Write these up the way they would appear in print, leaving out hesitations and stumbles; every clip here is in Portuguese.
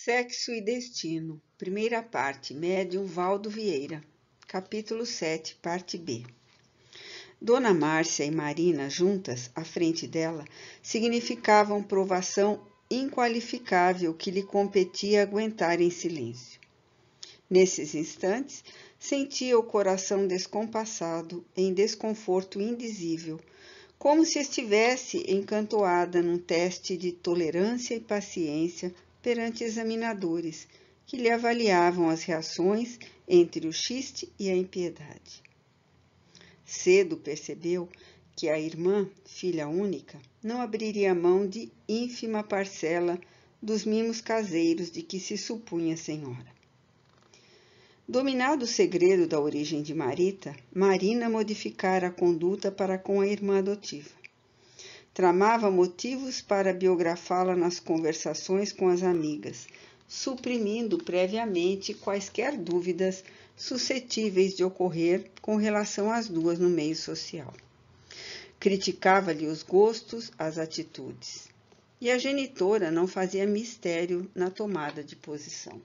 Sexo e Destino, primeira parte, médium Valdo Vieira, capítulo 7, parte B. Dona Márcia e Marina, juntas, à frente dela, significavam provação inqualificável que lhe competia aguentar em silêncio. Nesses instantes, sentia o coração descompassado, em desconforto indizível, como se estivesse encantoada num teste de tolerância e paciência perante examinadores, que lhe avaliavam as reações entre o chiste e a impiedade. Cedo percebeu que a irmã, filha única, não abriria mão de ínfima parcela dos mimos caseiros de que se supunha senhora. Dominado o segredo da origem de Marita, Marina modificara a conduta para com a irmã adotiva. Tramava motivos para biografá-la nas conversações com as amigas, suprimindo previamente quaisquer dúvidas suscetíveis de ocorrer com relação às duas no meio social. Criticava-lhe os gostos, as atitudes. E a genitora não fazia mistério na tomada de posição.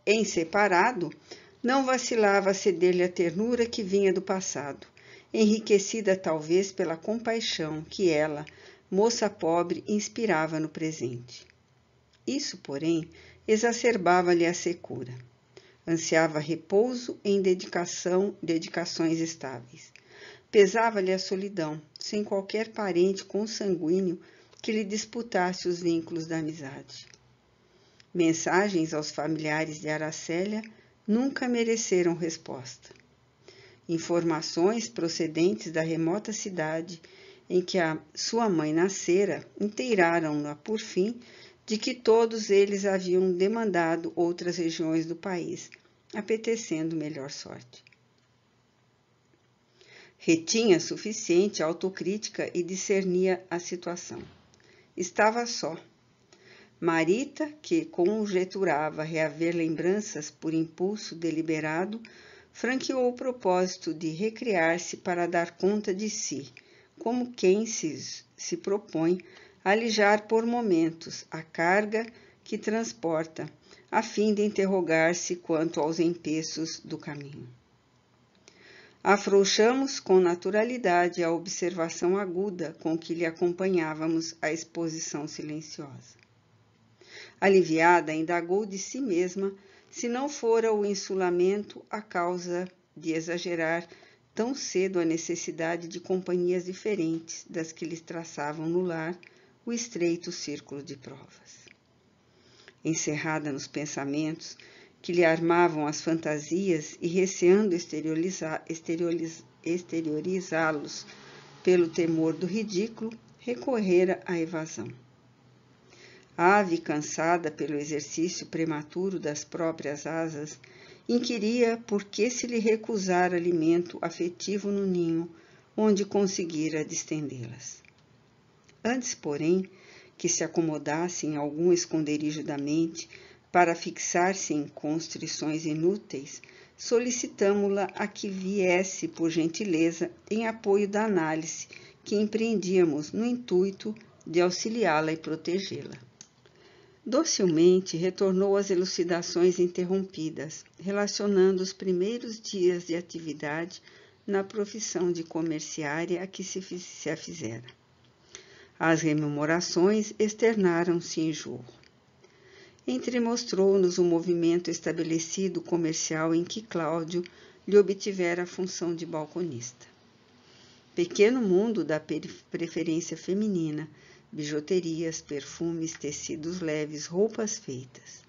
Em separado, não vacilava a ceder-lhe a ternura que vinha do passado, enriquecida talvez pela compaixão que ela, moça pobre, inspirava no presente. Isso, porém, exacerbava-lhe a secura. Ansiava repouso em dedicações estáveis. Pesava-lhe a solidão, sem qualquer parente consanguíneo que lhe disputasse os vínculos da amizade. Mensagens aos familiares de Aracélia nunca mereceram resposta. Informações procedentes da remota cidade em que a sua mãe nascera inteiraram-na, por fim, de que todos eles haviam demandado outras regiões do país, apetecendo melhor sorte. Retinha suficiente autocrítica e discernia a situação. Estava só. Marita, que conjeturava reaver lembranças por impulso deliberado, franqueou o propósito de recriar-se para dar conta de si, como quem se propõe a alijar por momentos a carga que transporta, a fim de interrogar-se quanto aos empeços do caminho. Afrouxamos com naturalidade a observação aguda com que lhe acompanhávamos a exposição silenciosa. Aliviada, indagou de si mesma se não fora o insulamento a causa de exagerar tão cedo a necessidade de companhias diferentes das que lhes traçavam no lar o estreito círculo de provas. Encerrada nos pensamentos que lhe armavam as fantasias e receando exteriorizá-los pelo temor do ridículo, recorrera à evasão. A ave, cansada pelo exercício prematuro das próprias asas, inquiria por que se lhe recusara alimento afetivo no ninho, onde conseguira distendê-las. Antes, porém, que se acomodasse em algum esconderijo da mente para fixar-se em constrições inúteis, solicitamo-la a que viesse, por gentileza, em apoio da análise que empreendíamos no intuito de auxiliá-la e protegê-la. Docilmente retornou às elucidações interrompidas, relacionando os primeiros dias de atividade na profissão de comerciária a que se a fizera. As rememorações externaram-se em jorro. Entremostrou-nos o movimento estabelecido comercial em que Cláudio lhe obtivera a função de balconista. Pequeno mundo da preferência feminina, bijuterias, perfumes, tecidos leves, roupas feitas.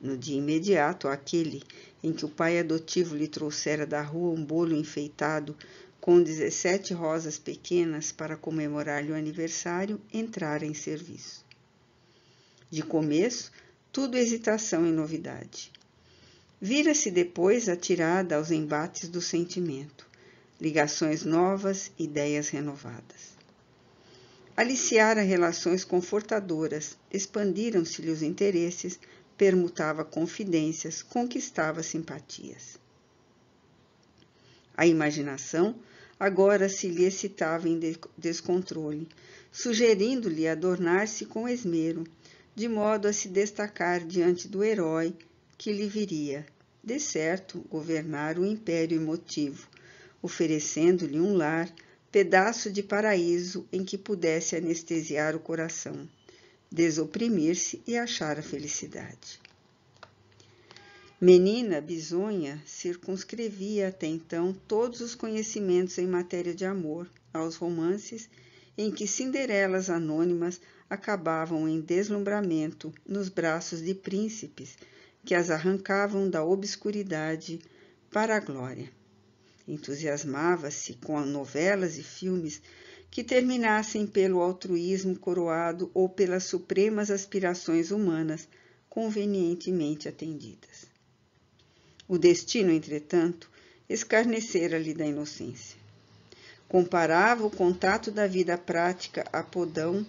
No dia imediato àquele em que o pai adotivo lhe trouxera da rua um bolo enfeitado com 17 rosas pequenas para comemorar-lhe o aniversário, entrara em serviço. De começo, tudo hesitação e novidade. Vira-se depois atirada aos embates do sentimento, ligações novas, ideias renovadas. Aliciara relações confortadoras, expandiram-se-lhe os interesses, permutava confidências, conquistava simpatias. A imaginação agora se lhe excitava em descontrole, sugerindo-lhe adornar-se com esmero, de modo a se destacar diante do herói que lhe viria, de certo, governar o império emotivo, oferecendo-lhe um lar, pedaço de paraíso em que pudesse anestesiar o coração, desoprimir-se e achar a felicidade. Menina bisonha circunscrevia até então todos os conhecimentos em matéria de amor aos romances em que cinderelas anônimas acabavam em deslumbramento nos braços de príncipes que as arrancavam da obscuridade para a glória. Entusiasmava-se com novelas e filmes que terminassem pelo altruísmo coroado ou pelas supremas aspirações humanas convenientemente atendidas. O destino, entretanto, escarnecera-lhe da inocência. Comparava o contato da vida prática a podão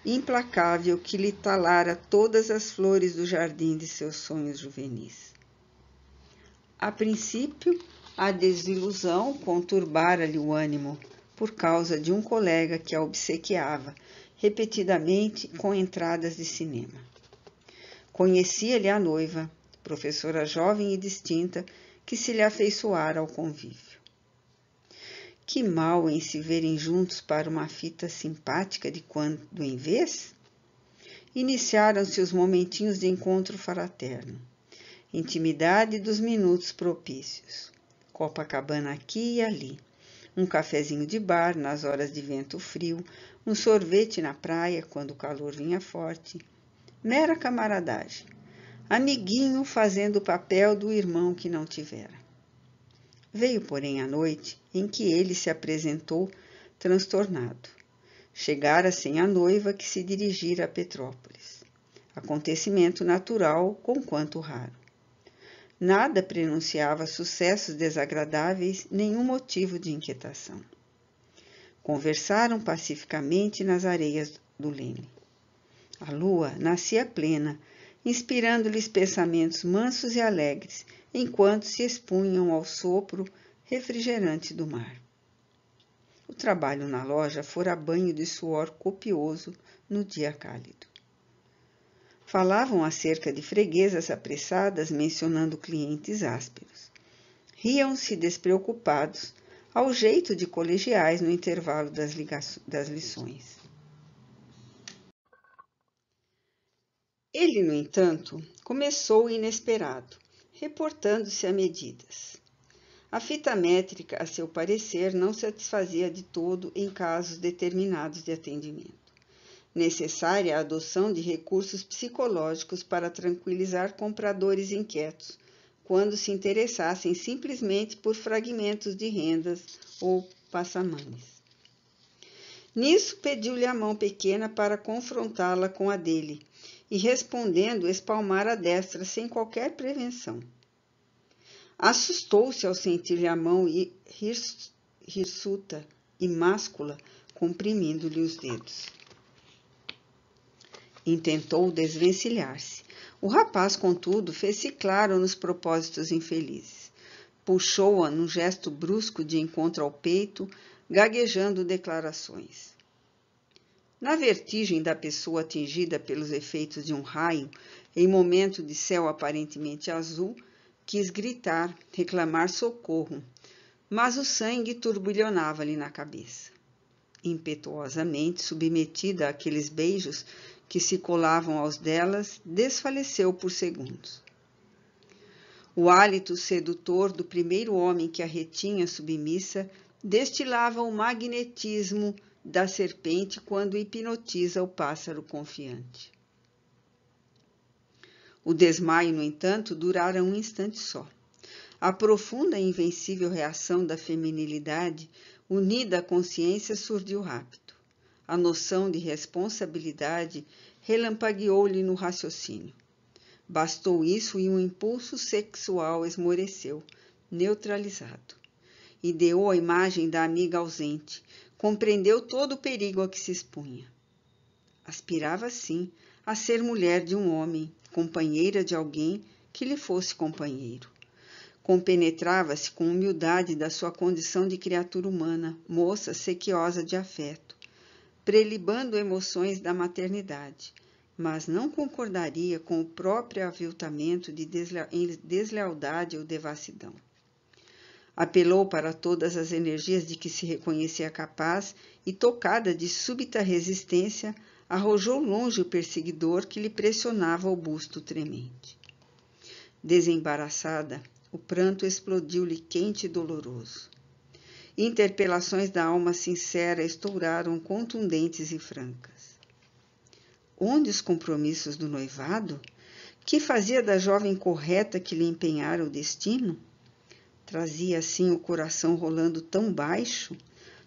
implacável que lhe talara todas as flores do jardim de seus sonhos juvenis. A princípio, a desilusão conturbara-lhe o ânimo por causa de um colega que a obsequiava repetidamente com entradas de cinema. Conhecia-lhe a noiva, professora jovem e distinta, que se lhe afeiçoara ao convívio. Que mal em se verem juntos para uma fita simpática de quando em vez? Iniciaram-se os momentinhos de encontro fraterno. Intimidade dos minutos propícios. Copacabana aqui e ali. Um cafezinho de bar nas horas de vento frio. Um sorvete na praia quando o calor vinha forte. Mera camaradagem. Amiguinho fazendo o papel do irmão que não tivera. Veio, porém, a noite em que ele se apresentou transtornado. Chegara sem a noiva que se dirigira a Petrópolis. Acontecimento natural, conquanto raro. Nada prenunciava sucessos desagradáveis, nenhum motivo de inquietação. Conversaram pacificamente nas areias do Leme. A lua nascia plena, inspirando-lhes pensamentos mansos e alegres, enquanto se expunham ao sopro refrigerante do mar. O trabalho na loja fora banho de suor copioso no dia cálido. Falavam acerca de freguesas apressadas, mencionando clientes ásperos. Riam-se despreocupados, ao jeito de colegiais no intervalo das lições. Ele, no entanto, começou inesperado, reportando-se a medidas. A fita métrica, a seu parecer, não satisfazia de todo em casos determinados de atendimento. Necessária a adoção de recursos psicológicos para tranquilizar compradores inquietos, quando se interessassem simplesmente por fragmentos de rendas ou passamanes. Nisso pediu-lhe a mão pequena para confrontá-la com a dele, e respondendo, espalmar a destra sem qualquer prevenção. Assustou-se ao sentir-lhe a mão hirsuta e máscula, comprimindo-lhe os dedos. Intentou desvencilhar-se. O rapaz, contudo, fez-se claro nos propósitos infelizes. Puxou-a num gesto brusco de encontro ao peito, gaguejando declarações. Na vertigem da pessoa atingida pelos efeitos de um raio, em momento de céu aparentemente azul, quis gritar, reclamar socorro, mas o sangue turbilhonava-lhe na cabeça. Impetuosamente submetida àqueles beijos que se colavam aos delas, desfaleceu por segundos. O hálito sedutor do primeiro homem que a retinha submissa destilava o magnetismo da serpente quando hipnotiza o pássaro confiante. O desmaio, no entanto, durara um instante só. A profunda e invencível reação da feminilidade, unida à consciência, surgiu rápido. A noção de responsabilidade relampagueou-lhe no raciocínio. Bastou isso e um impulso sexual esmoreceu, neutralizado. Ideou a imagem da amiga ausente, compreendeu todo o perigo a que se expunha. Aspirava, sim, a ser mulher de um homem, companheira de alguém que lhe fosse companheiro. Compenetrava-se com humildade da sua condição de criatura humana, moça sequiosa de afeto, prelibando emoções da maternidade, mas não concordaria com o próprio aviltamento de deslealdade ou devassidão. Apelou para todas as energias de que se reconhecia capaz e, tocada de súbita resistência, arrojou longe o perseguidor que lhe pressionava o busto tremente. Desembaraçada, o pranto explodiu-lhe quente e doloroso. Interpelações da alma sincera estouraram contundentes e francas. Onde os compromissos do noivado? Que fazia da jovem correta que lhe empenhara o destino? Trazia assim o coração rolando tão baixo?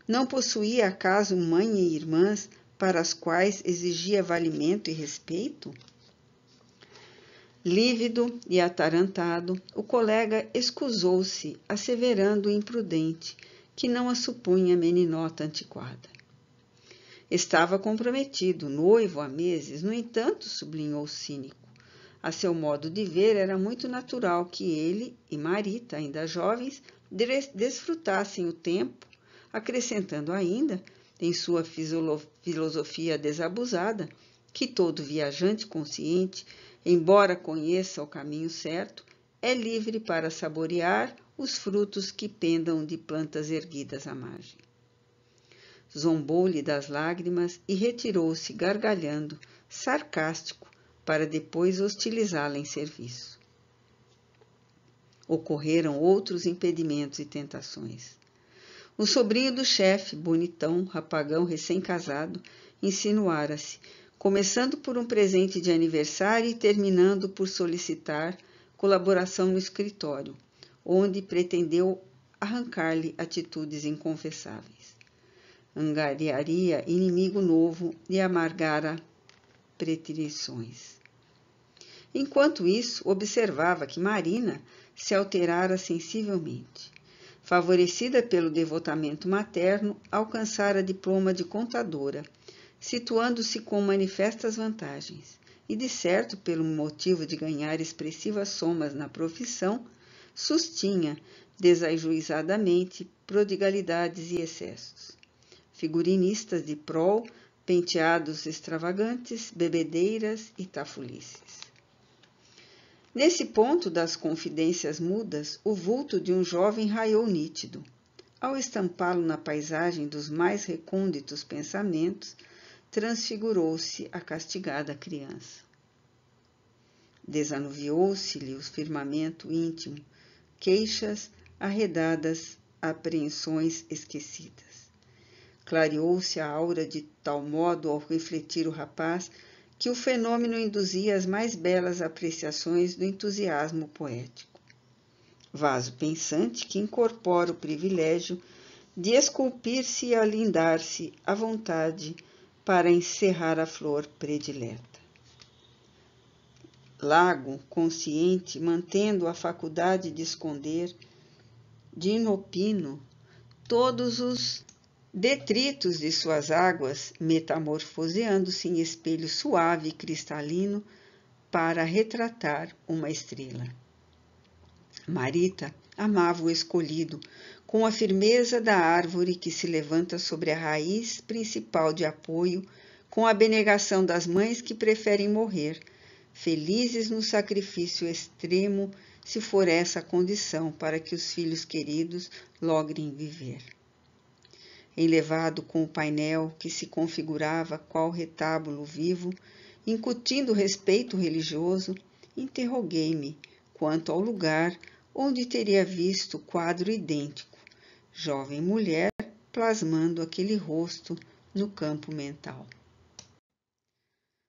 Não possuía acaso mãe e irmãs para as quais exigia valimento e respeito? Lívido e atarantado, o colega escusou-se, asseverando imprudente, que não a supunha meninota antiquada. Estava comprometido, noivo há meses, no entanto, sublinhou cínico. A seu modo de ver, era muito natural que ele e Marita, ainda jovens, desfrutassem o tempo, acrescentando ainda, em sua filosofia desabusada, que todo viajante consciente, embora conheça o caminho certo, é livre para saborear os frutos que pendam de plantas erguidas à margem. Zombou-lhe das lágrimas e retirou-se gargalhando, sarcástico, para depois hostilizá-la em serviço. Ocorreram outros impedimentos e tentações. O sobrinho do chefe, bonitão, rapagão, recém-casado, insinuara-se, começando por um presente de aniversário e terminando por solicitar colaboração no escritório, onde pretendeu arrancar-lhe atitudes inconfessáveis. Angariaria inimigo novo e amargara preterições. Enquanto isso, observava que Marina se alterara sensivelmente. Favorecida pelo devotamento materno, alcançara diploma de contadora, situando-se com manifestas vantagens, e, de certo, pelo motivo de ganhar expressivas somas na profissão, sustinha, desajuizadamente, prodigalidades e excessos. Figurinistas de prol, penteados extravagantes, bebedeiras e tafulices. Nesse ponto das confidências mudas, o vulto de um jovem raiou nítido. Ao estampá-lo na paisagem dos mais recônditos pensamentos, transfigurou-se a castigada criança. Desanuviou-se-lhe o firmamento íntimo, queixas arredadas, apreensões esquecidas. Clareou-se a aura de tal modo ao refletir o rapaz que o fenômeno induzia as mais belas apreciações do entusiasmo poético. Vaso pensante que incorpora o privilégio de esculpir-se e alindar-se à vontade para encerrar a flor predileta. Lago consciente, mantendo a faculdade de esconder, de inopino, todos os detritos de suas águas, metamorfoseando-se em espelho suave e cristalino para retratar uma estrela. Marita amava o escolhido, com a firmeza da árvore que se levanta sobre a raiz principal de apoio, com a abnegação das mães que preferem morrer, felizes no sacrifício extremo, se for essa a condição para que os filhos queridos logrem viver. Enlevado com o painel que se configurava qual retábulo vivo, incutindo respeito religioso, interroguei-me quanto ao lugar onde teria visto o quadro idêntico, jovem mulher plasmando aquele rosto no campo mental.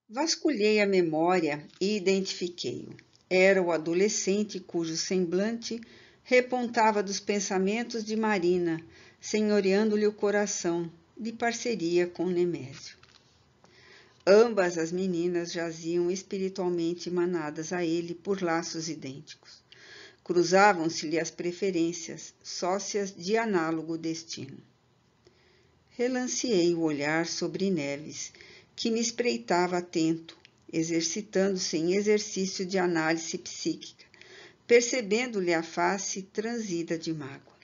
Vasculhei a memória e identifiquei-o. Era o adolescente cujo semblante repontava dos pensamentos de Marina, senhoreando-lhe o coração, de parceria com Nemésio. Ambas as meninas jaziam espiritualmente emanadas a ele por laços idênticos. Cruzavam-se-lhe as preferências, sócias de análogo destino. Relanceei o olhar sobre Neves, que me espreitava atento, exercitando-se em exercício de análise psíquica, percebendo-lhe a face transida de mágoa.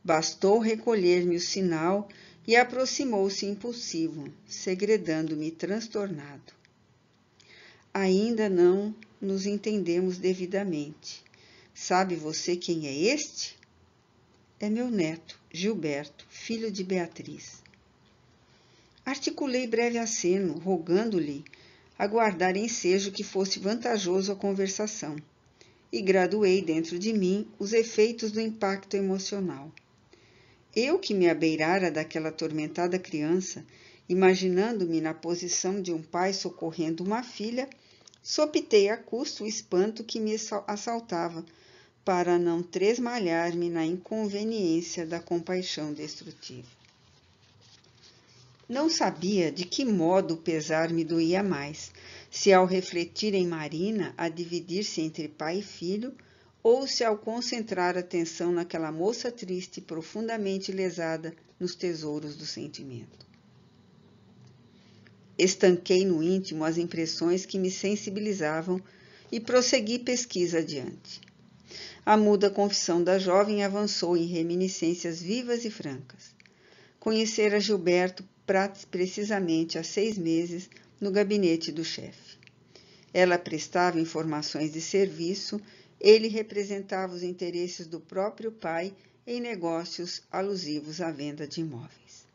Bastou recolher-me o sinal e aproximou-se impulsivo, segredando-me transtornado. ainda não nos entendemos devidamente. Sabe você quem é este? É meu neto, Gilberto, filho de Beatriz. Articulei breve aceno, rogando-lhe aguardar ensejo que fosse vantajoso à conversação, e graduei dentro de mim os efeitos do impacto emocional. Eu que me abeirara daquela atormentada criança, imaginando-me na posição de um pai socorrendo uma filha, sopitei a custo o espanto que me assaltava, para não tresmalhar-me na inconveniência da compaixão destrutiva. Não sabia de que modo o pesar me doía mais, se ao refletir em Marina a dividir-se entre pai e filho, ou se ao concentrar atenção naquela moça triste e profundamente lesada nos tesouros do sentimento. Estanquei no íntimo as impressões que me sensibilizavam e prossegui pesquisa adiante. A muda confissão da jovem avançou em reminiscências vivas e francas. Conhecera Gilberto precisamente há 6 meses no gabinete do chefe. Ela prestava informações de serviço, ele representava os interesses do próprio pai em negócios alusivos à venda de imóveis.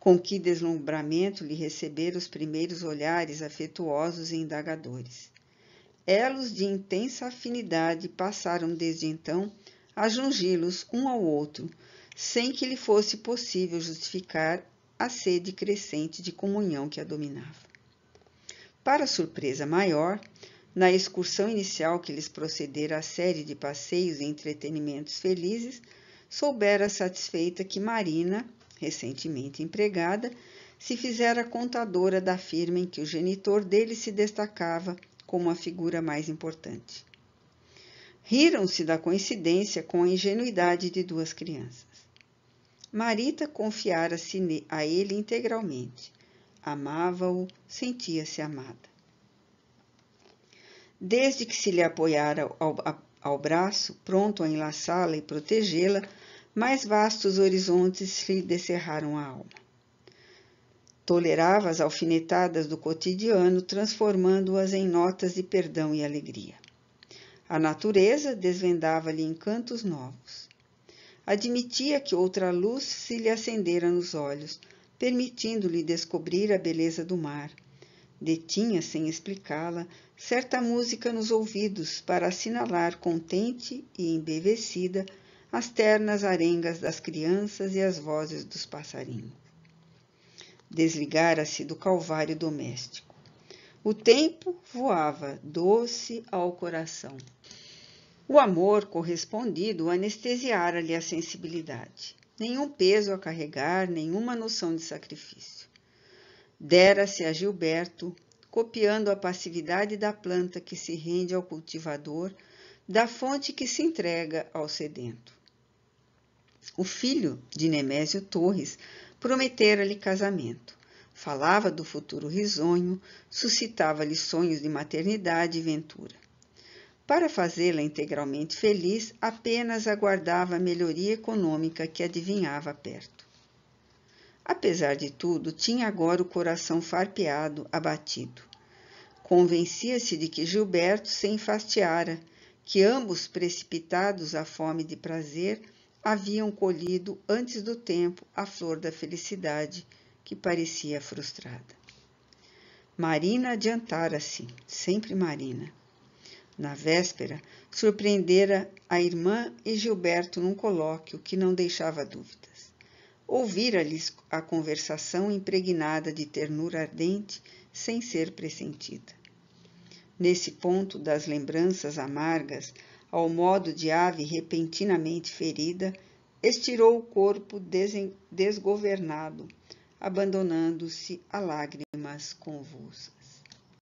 Com que deslumbramento lhe recebera os primeiros olhares afetuosos e indagadores. Elos de intensa afinidade passaram desde então a jungi-los um ao outro, sem que lhe fosse possível justificar a sede crescente de comunhão que a dominava. Para surpresa maior, na excursão inicial que lhes procedera a série de passeios e entretenimentos felizes, soubera satisfeita que Marina, recentemente empregada, se fizera contadora da firma em que o genitor dele se destacava como a figura mais importante. Riram-se da coincidência com a ingenuidade de 2 crianças. Marita confiara-se a ele integralmente. Amava-o, sentia-se amada. Desde que se lhe apoiara ao braço, pronto a enlaçá-la e protegê-la, mais vastos horizontes lhe descerraram a alma. Tolerava as alfinetadas do cotidiano, transformando-as em notas de perdão e alegria. A natureza desvendava-lhe encantos novos. Admitia que outra luz se lhe acendera nos olhos, permitindo-lhe descobrir a beleza do mar. Detinha, sem explicá-la, certa música nos ouvidos para assinalar contente e embevecida as ternas arengas das crianças e as vozes dos passarinhos. Desligara-se do calvário doméstico. O tempo voava, doce ao coração. O amor correspondido anestesiara-lhe a sensibilidade. Nenhum peso a carregar, nenhuma noção de sacrifício. Dera-se a Gilberto, copiando a passividade da planta que se rende ao cultivador, da fonte que se entrega ao sedento. O filho de Nemésio Torres prometera-lhe casamento. Falava do futuro risonho, suscitava-lhe sonhos de maternidade e ventura. Para fazê-la integralmente feliz, apenas aguardava a melhoria econômica que adivinhava perto. Apesar de tudo, tinha agora o coração farpeado, abatido. Convencia-se de que Gilberto se enfastiara, que ambos, precipitados à fome de prazer, haviam colhido antes do tempo a flor da felicidade, que parecia frustrada. Marina adiantara-se, sempre Marina. Na véspera, surpreendera a irmã e Gilberto num colóquio que não deixava dúvidas. Ouvira-lhes a conversação impregnada de ternura ardente, sem ser pressentida. Nesse ponto das lembranças amargas, ao modo de ave repentinamente ferida, estirou o corpo desgovernado, abandonando-se a lágrimas convulsas.